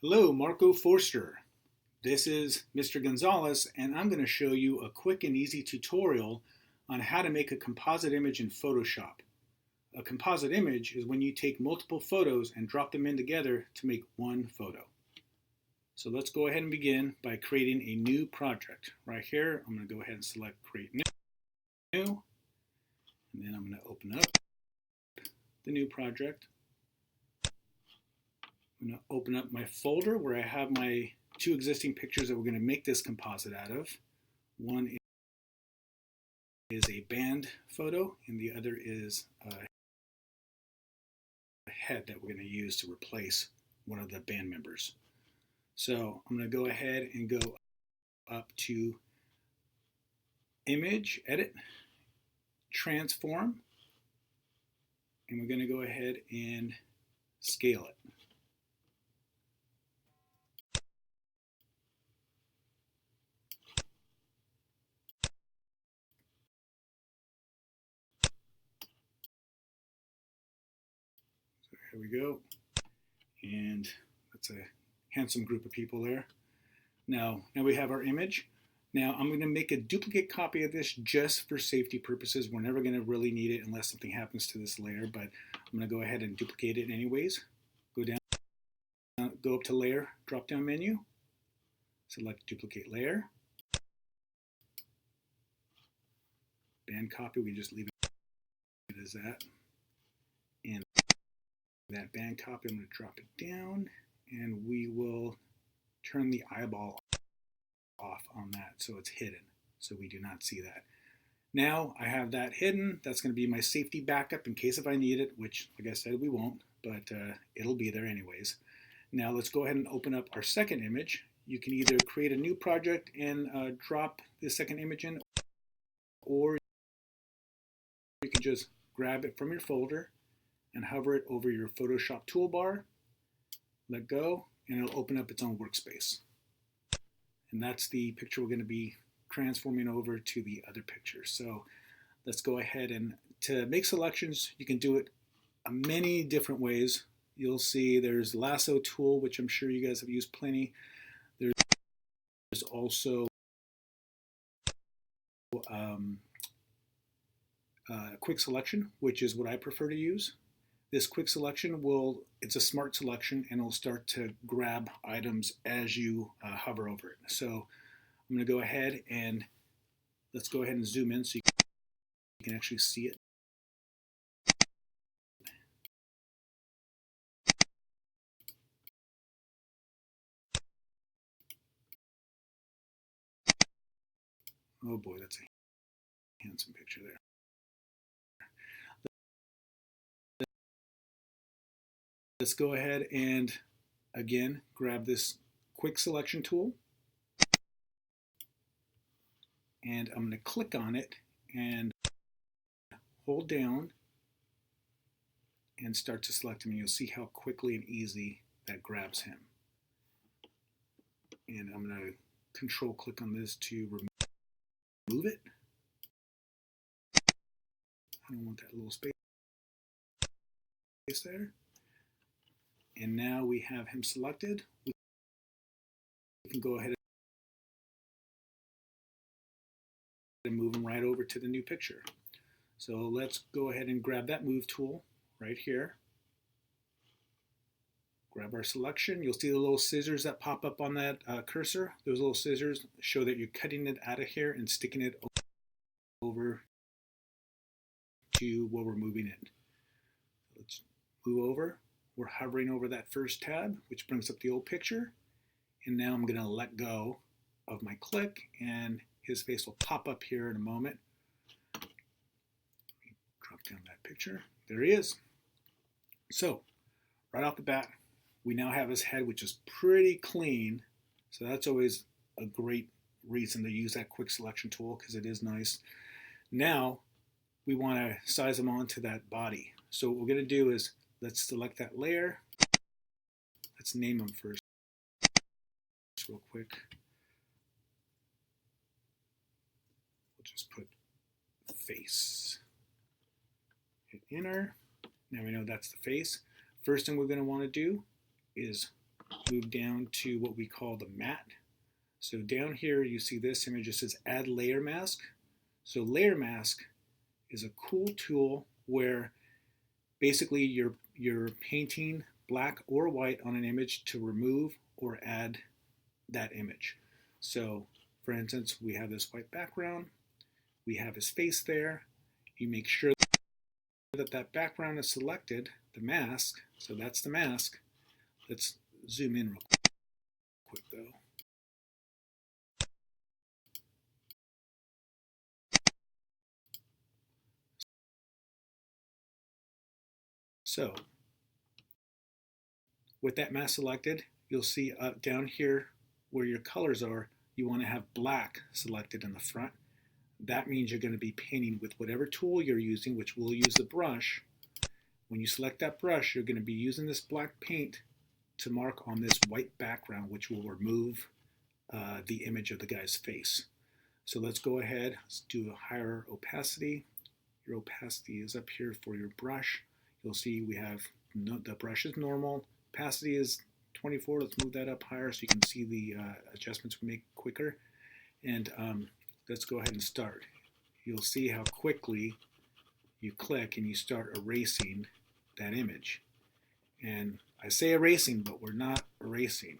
Hello, Marco Forster. This is Mr. Gonzalez, and I'm going to show you a quick and easy tutorial on how to make a composite image in Photoshop. A composite image is when you take multiple photos and drop them in together to make one photo. So let's go ahead and begin by creating a new project. Right here, I'm going to go ahead and select Create New, and then I'm going to open up the new project. I'm going to open up my folder where I have my two existing pictures that we're going to make this composite out of. One is a band photo, and the other is a head that we're going to use to replace one of the band members. So I'm going to go ahead and go up to Image, Edit, Transform, and we're going to go ahead and scale it. So here we go, and that's a handsome group of people there. Now we have our image. Now I'm going to make a duplicate copy of this just for safety purposes. We're never going to really need it unless something happens to this layer, but I'm going to go ahead and duplicate it anyways. Go up to Layer, drop-down menu, select Duplicate Layer. Band copy, we just leave it as that. And that band copy, I'm going to drop it down, and we will turn the eyeball off on that so it's hidden, so we do not see that. Now I have that hidden. That's going to be my safety backup in case if I need it, which like I said we won't, but it'll be there anyways. Now let's go ahead and open up our second image. You can either create a new project and drop the second image in, or you can just grab it from your folder and hover it over your Photoshop toolbar, let go, and it'll open up its own workspace. And that's the picture we're going to be transforming over to the other picture. So let's go ahead, and to make selections, you can do it many different ways. You'll see there's lasso tool, which I'm sure you guys have used plenty. There's also quick selection, which is what I prefer to use. This quick selection it's a smart selection, and it'll start to grab items as you hover over it. So I'm going to go ahead and let's go ahead and zoom in so you can actually see it. Oh boy, that's a handsome picture there. Let's go ahead and again grab this quick selection tool, and I'm going to click on it and hold down and start to select him, and you'll see how quickly and easy that grabs him. And I'm going to control click on this to remove it. I don't want that little space there. And now we have him selected. We can go ahead and move him right over to the new picture. So let's go ahead and grab that move tool right here. Grab our selection. You'll see the little scissors that pop up on that cursor. Those little scissors show that you're cutting it out of here and sticking it over to where we're moving it. Let's move over. We're hovering over that first tab, which brings up the old picture. And now I'm going to let go of my click, and his face will pop up here in a moment. Drop down that picture. There he is. So right off the bat, we now have his head, which is pretty clean. So that's always a great reason to use that quick selection tool, because it is nice. Now we want to size him onto that body. So what we're going to do is let's select that layer. Let's name him first real quick. We'll just put face. Hit enter. Now we know that's the face. First thing we're going to want to do is move down to what we call the matte. So down here you see this image, it says add layer mask. So layer mask is a cool tool where basically you're painting black or white on an image to remove or add that image. So for instance, we have this white background, we have his face there. You make sure that that background is selected, the mask, so that's the mask. Let's zoom in real quick though. So with that mask selected, you'll see down here where your colors are, you want to have black selected in the front. That means you're going to be painting with whatever tool you're using, which we'll use the brush. When you select that brush, you're going to be using this black paint to mark on this white background, which will remove the image of the guy's face. So let's go ahead, let's do a higher opacity. Your opacity is up here for your brush. You'll see we have, the brush is normal, opacity is 24. Let's move that up higher so you can see the adjustments we make quicker. And let's go ahead and start. You'll see how quickly you click and you start erasing that image. And I say erasing, but we're not erasing.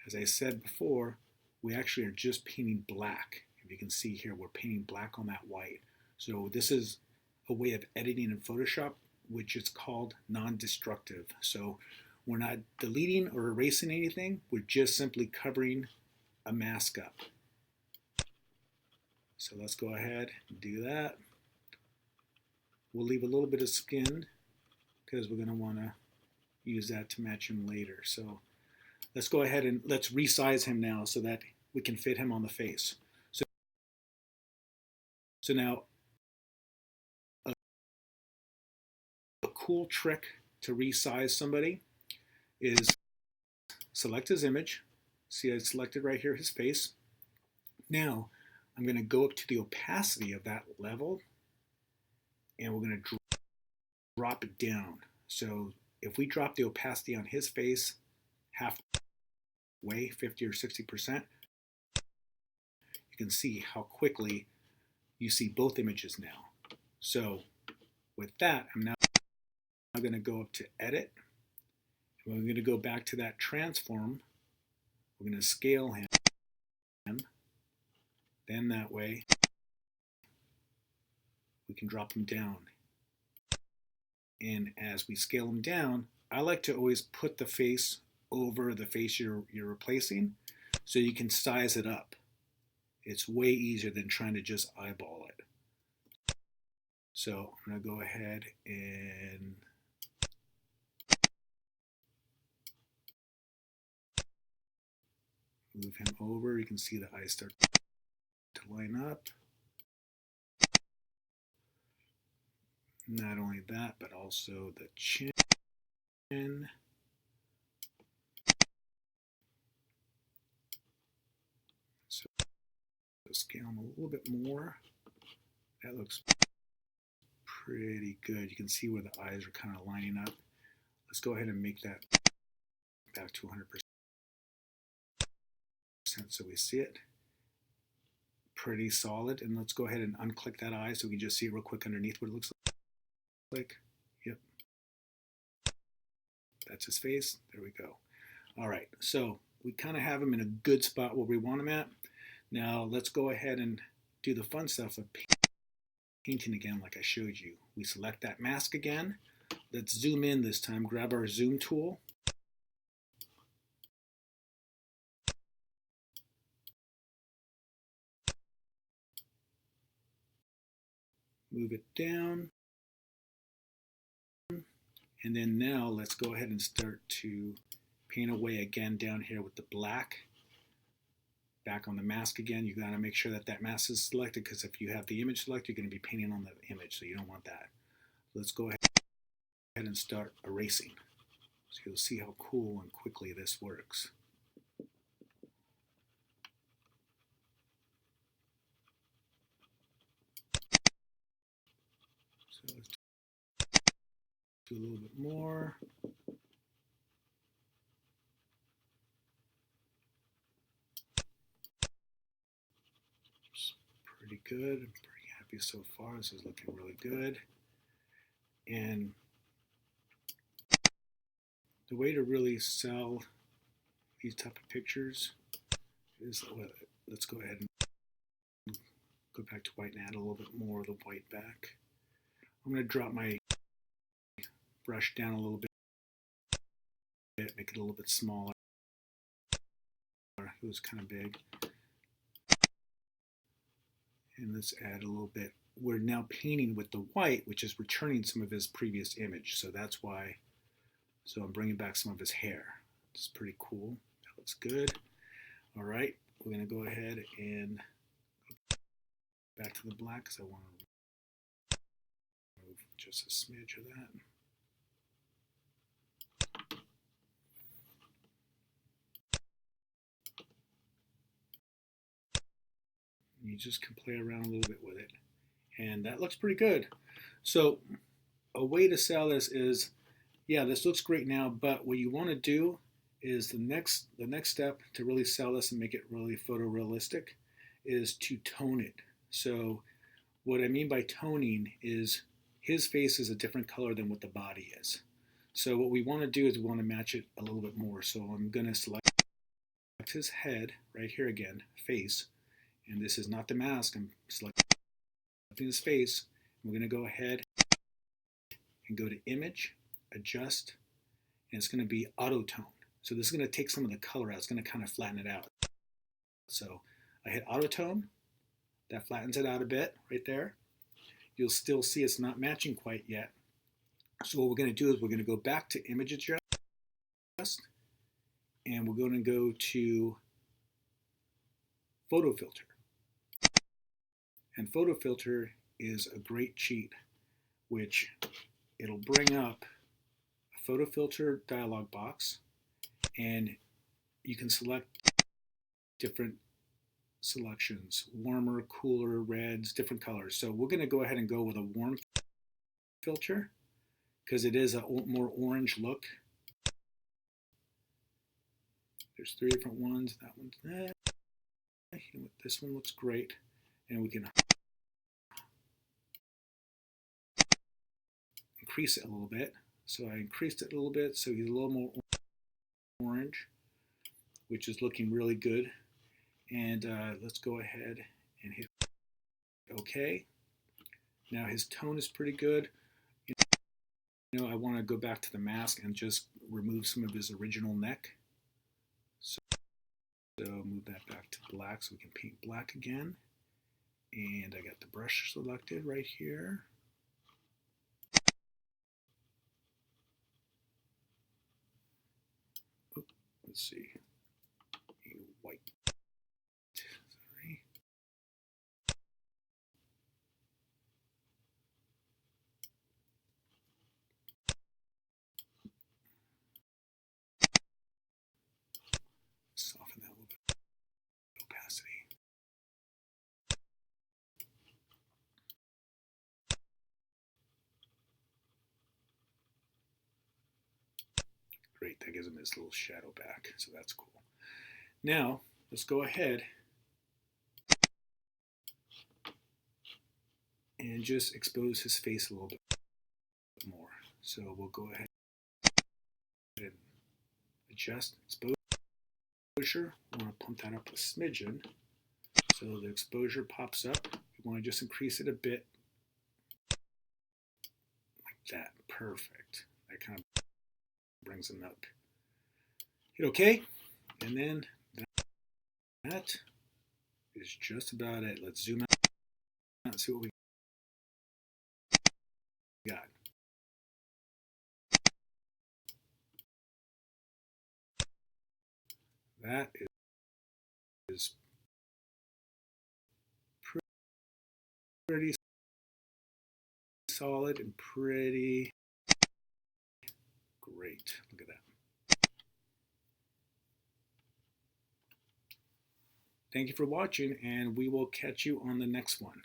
As I said before, we actually are just painting black. If you can see here, we're painting black on that white. So this is a way of editing in Photoshop, which is called non-destructive. So we're not deleting or erasing anything. We're just simply covering a mask up. So let's go ahead and do that. We'll leave a little bit of skin because we're going to want to use that to match him later. So let's go ahead and let's resize him now so that we can fit him on the face. So now a cool trick to resize somebody is select his image. See, I selected right here his face. Now I'm going to go up to the opacity of that level and we're going to drop it down. So if we drop the opacity on his face halfway, 50 or 60%, you can see how quickly you see both images now. So with that, I'm now going to go up to Edit. And we're going to go back to that transform. We're going to scale him. Then that way, we can drop him down. And as we scale him down, I like to always put the face over the face you're replacing so you can size it up. It's way easier than trying to just eyeball it. So I'm going to go ahead and move him over. You can see the eyes start to line up. Not only that, but also the chin. So scale him a little bit more. That looks pretty good. You can see where the eyes are kind of lining up. Let's go ahead and make that back to 100% so we see it. Pretty solid. And let's go ahead and unclick that eye so we can just see real quick underneath what it looks like. Yep. That's his face. There we go. All right. So we kind of have him in a good spot where we want him at. Now let's go ahead and do the fun stuff of painting again like I showed you. We select that mask again. Let's zoom in this time. Grab our zoom tool. Move it down. And then now let's go ahead and start to paint away again down here with the black. Back on the mask again, you got to make sure that that mask is selected because if you have the image selected, you're going to be painting on the image, so you don't want that. Let's go ahead and start erasing. So you'll see how cool and quickly this works. So let's do a little bit more. good. I'm pretty happy so far. This is looking really good. And the way to really sell these type of pictures is, let's go ahead and go back to white and add a little bit more of the white back. I'm going to drop my brush down a little bit, make it a little bit smaller. It was kind of big. And let's add a little bit. We're now painting with the white, which is returning some of his previous image. So that's why. So I'm bringing back some of his hair. It's pretty cool. That looks good. All right, we're going to go ahead and go back to the black because I want to remove just a smidge of that. You just can play around a little bit with it. And that looks pretty good. So a way to sell this is, yeah, this looks great now, but what you want to do is the next step to really sell this and make it really photorealistic is to tone it. So what I mean by toning is his face is a different color than what the body is. So what we want to do is we want to match it a little bit more. So I'm going to select his head right here again, face. And this is not the mask. I'm selecting his face. We're going to go ahead and go to Image, Adjust, and it's going to be Auto Tone. So this is going to take some of the color out. It's going to kind of flatten it out. So I hit Auto Tone. That flattens it out a bit right there. You'll still see it's not matching quite yet. So what we're going to do is we're going to go back to Image Adjust, and we're going to go to Photo Filter. And Photo Filter is a great cheat, which it'll bring up a photo filter dialog box, and you can select different selections, warmer, cooler, reds, different colors. So we're going to go ahead and go with a warm filter because it is a more orange look. There's 3 different ones. That one's that. This one looks great, and we can increase it a little bit. So I increased it a little bit so he's a little more orange, which is looking really good. And let's go ahead and hit OK. Now his tone is pretty good. You know, I want to go back to the mask and just remove some of his original neck. So move that back to black so we can paint black again. And I got the brush selected right here. Oh, let's see. White. Sorry. Soften that a little bit. Opacity. Great, that gives him his little shadow back, so that's cool. Now, let's go ahead and just expose his face a little bit more. So we'll go ahead and adjust exposure. We want to pump that up a smidgen so the exposure pops up. You want to just increase it a bit like that. Perfect. That kind of brings him up. Hit OK, and then that is just about it. Let's zoom out and see what we got. That is pretty solid and pretty great. Look at that. Thank you for watching, and we will catch you on the next one.